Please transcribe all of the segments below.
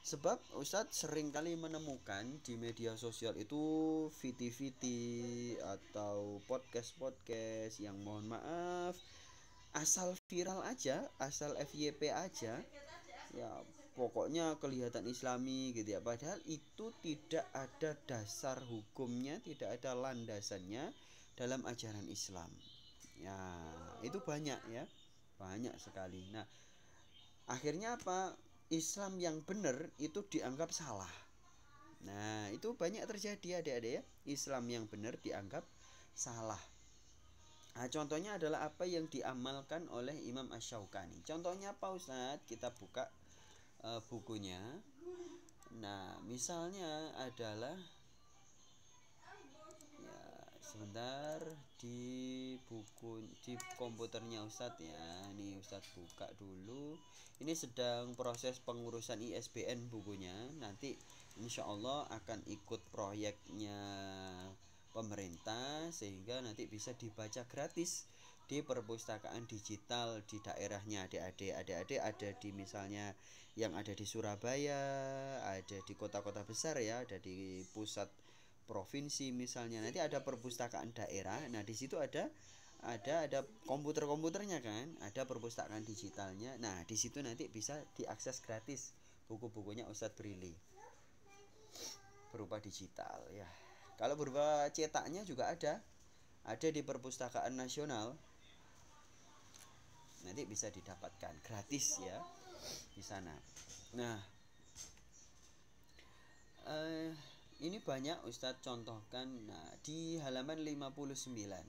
Sebab Ustadz sering kali menemukan di media sosial itu VT-VT atau podcast-podcast yang mohon maaf asal viral aja, asal FYP aja. Ya, pokoknya kelihatan islami gitu ya. Padahal itu tidak ada dasar hukumnya, tidak ada landasannya dalam ajaran Islam. Ya, itu banyak ya. Banyak sekali. Nah, akhirnya apa? Islam yang benar itu dianggap salah. Nah, itu banyak terjadi adik-adik ya. Islam yang benar dianggap salah. Nah, contohnya adalah apa yang diamalkan oleh Imam Asy-Syaukani. Contohnya apa Ustaz? Kita buka bukunya. Nah, misalnya adalah ya sebentar di buku di komputernya Ustadz ya. Ini Ustadz buka dulu. Ini sedang proses pengurusan ISBN bukunya. Nanti insya Allah akan ikut proyeknya pemerintah sehingga nanti bisa dibaca gratis di perpustakaan digital di daerahnya adik-adik ada di misalnya yang ada di Surabaya, ada di kota-kota besar ya, ada di pusat provinsi misalnya. Nanti ada perpustakaan daerah. Nah, di situ ada komputer-komputernya kan, ada perpustakaan digitalnya. Nah, di situ nanti bisa diakses gratis buku-bukunya Ustadz Brili berupa digital ya. Kalau berupa cetaknya juga ada di perpustakaan nasional. Nanti bisa didapatkan gratis ya di sana. Nah, ini banyak Ustadz contohkan. Nah, di halaman 59. Nah,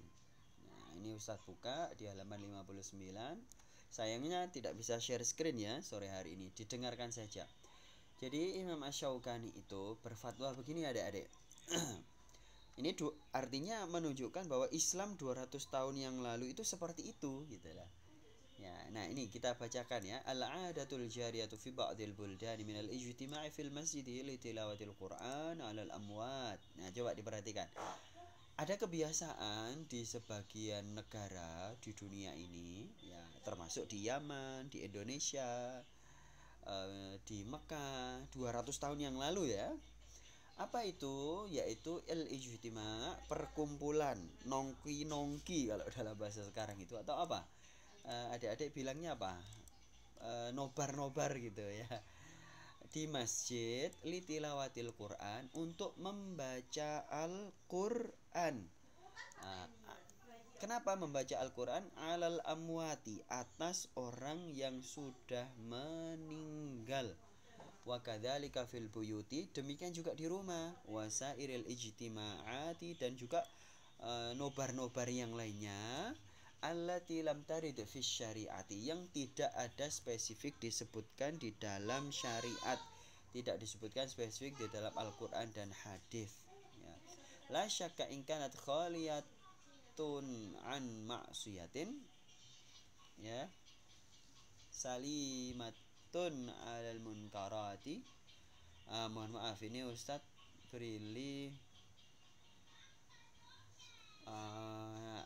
ini Ustadz buka di halaman 59. Sayangnya tidak bisa share screen ya sore hari ini. Didengarkan saja. Jadi Imam Asy-Syaukani itu berfatwa begini adik-adik. Ini artinya menunjukkan bahwa Islam 200 tahun yang lalu itu seperti itu gitu lah. Ya, nah ini kita bacakan ya. Al-'adatul jariyatu fi ba'dil buldani min al-ijtima'i fil masjidi li tilawatil Qur'an 'alal amwat. Nah, coba diperhatikan. Ada kebiasaan di sebagian negara di dunia ini ya, termasuk di Yaman, di Indonesia, di Mekah 200 tahun yang lalu ya. Apa itu? Yaitu al-ijtima', perkumpulan, nongki-nongki kalau dalam bahasa sekarang itu atau apa? Adik-adik bilangnya apa? Nobar-nobar gitu ya. Di masjid litilawatil Quran untuk membaca Al-Quran. Nah, kenapa membaca Al-Quran? Alal amwati, atas orang yang sudah meninggal. Wa kadzalika fil buyuti, demikian juga di rumah. Wasairil ijtima'ati, dan juga nobar-nobar yang lainnya. Allati lam tarid fi syariati, yang tidak ada spesifik disebutkan di dalam syariat, tidak disebutkan spesifik di dalam Al-Quran dan hadis ya. La syakka in kanat khaliyatun an ma'siyatin ya, salimatun alal munkarati. Mohon maaf ini Ustadz Brili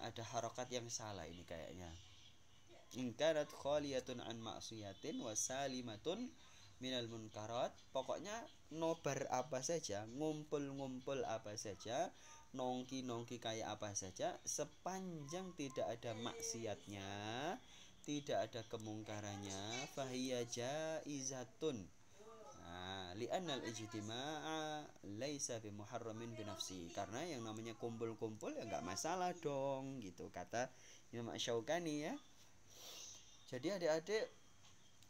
ada harokat yang salah ini kayaknya. Ingkarat khaliyatun an maksiatin wasalimatun minal munkarat. Pokoknya nobar apa saja, ngumpul-ngumpul apa saja, nongki-nongki kayak apa saja, sepanjang tidak ada maksiatnya, tidak ada kemungkarannya, fahiya jaizatun. Nah, li'annal ijtima'a laisa bimuharramin binafsi, karena yang namanya kumpul-kumpul ya nggak masalah dong gitu kata Imam Asy-Syaukani ya. Jadi adik-adik,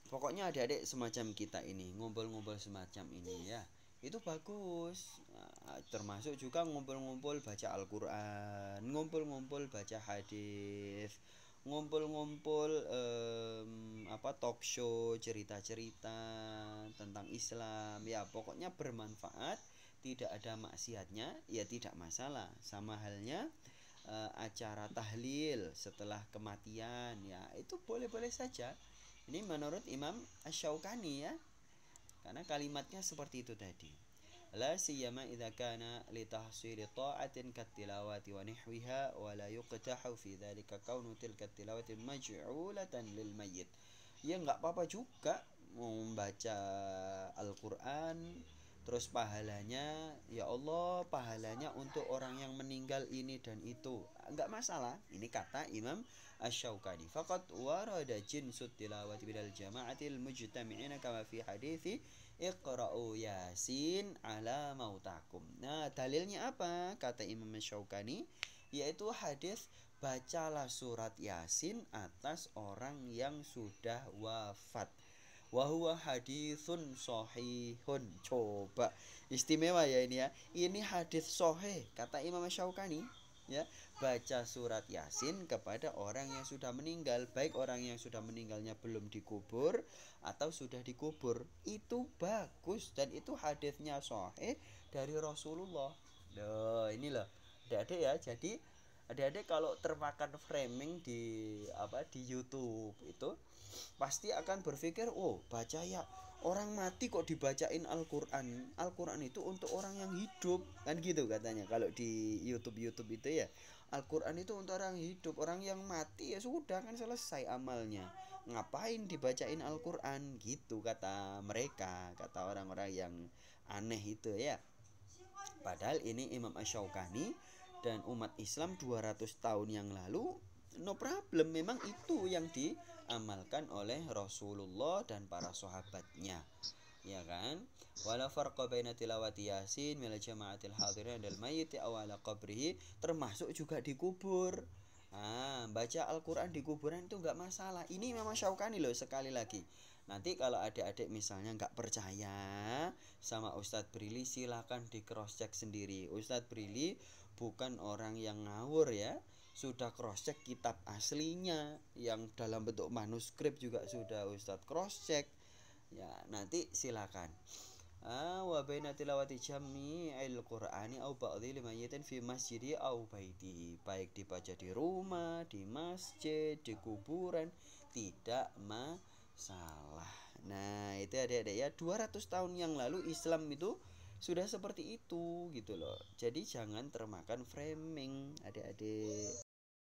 pokoknya adik-adik semacam kita ini ngumpul-ngumpul semacam ini ya, itu bagus. Nah, termasuk juga ngumpul-ngumpul baca Al-Quran, ngumpul-ngumpul baca hadis, ngumpul-ngumpul talk show, cerita-cerita tentang Islam ya, pokoknya bermanfaat, tidak ada maksiatnya ya tidak masalah. Sama halnya acara tahlil setelah kematian ya, itu boleh-boleh saja. Ini menurut Imam Asy-Syaukani ya, karena kalimatnya seperti itu tadi. La siyama idza kana li tahsili ta'atin katilawati wa nihwiha wa la yuqtahu fi dzalika kaunu tilka tilawati maj'ulatan lil mayyit. Ya enggak apa-apa juga membaca Al-Quran, terus pahalanya, ya Allah, pahalanya untuk orang yang meninggal ini dan itu, enggak masalah. Ini kata Imam Asy-Syaukani. Faqad warada jinsut tilawati bidal jama'atil mujtami'ina kama fi hadithi Iqra'u Yasin ala mautakum. Nah, dalilnya apa? Kata Imam Asy-Syaukani, yaitu hadis bacalah surat Yasin atas orang yang sudah wafat. Wahuwa hadithun sahihun. Coba, istimewa ya ini ya. Ini hadis sahih kata Imam Syaukani, ya. Baca surat Yasin kepada orang yang sudah meninggal, baik orang yang sudah meninggalnya belum dikubur atau sudah dikubur, itu bagus dan itu hadisnya sahih dari Rasulullah. Loh, ini loh. Adik-adik ya. Jadi adik-adik kalau termakan framing di YouTube itu pasti akan berpikir, oh baca ya, orang mati kok dibacain Al-Quran. Al-Quran itu untuk orang yang hidup, kan gitu katanya kalau di YouTube itu ya. Al-Quran itu untuk orang hidup, orang yang mati ya sudah kan selesai amalnya, ngapain dibacain Al-Quran, gitu kata mereka, kata orang-orang yang aneh itu ya. Padahal ini Imam Asy-Syaukani dan umat Islam 200 tahun yang lalu, no problem, memang itu yang diamalkan oleh Rasulullah dan para sahabatnya, ya kan. Wala farqa baina tilawati Yasin mila jama'atil hadirin dal mayyit aw ala qabrihi, termasuk juga dikubur. Baca Al-Quran di kuburan itu enggak masalah. Ini memang Syaukani loh, sekali lagi. Nanti kalau adik-adik misalnya nggak percaya sama Ustadz Brili, silahkan di cross check sendiri. Ustadz Brili bukan orang yang ngawur ya, sudah cross check kitab aslinya yang dalam bentuk manuskrip juga sudah Ustadz cross check ya. Nanti silakan. Wa baina tilawati jami'il qur'ani au ba'dhi limayyitin fi masjidi au baiti, baik dibaca di rumah, di masjid, di kuburan, tidak masalah. Nah, itu adik-adik ya, 200 tahun yang lalu Islam itu sudah seperti itu gitu loh. Jadi jangan termakan framing adik-adik.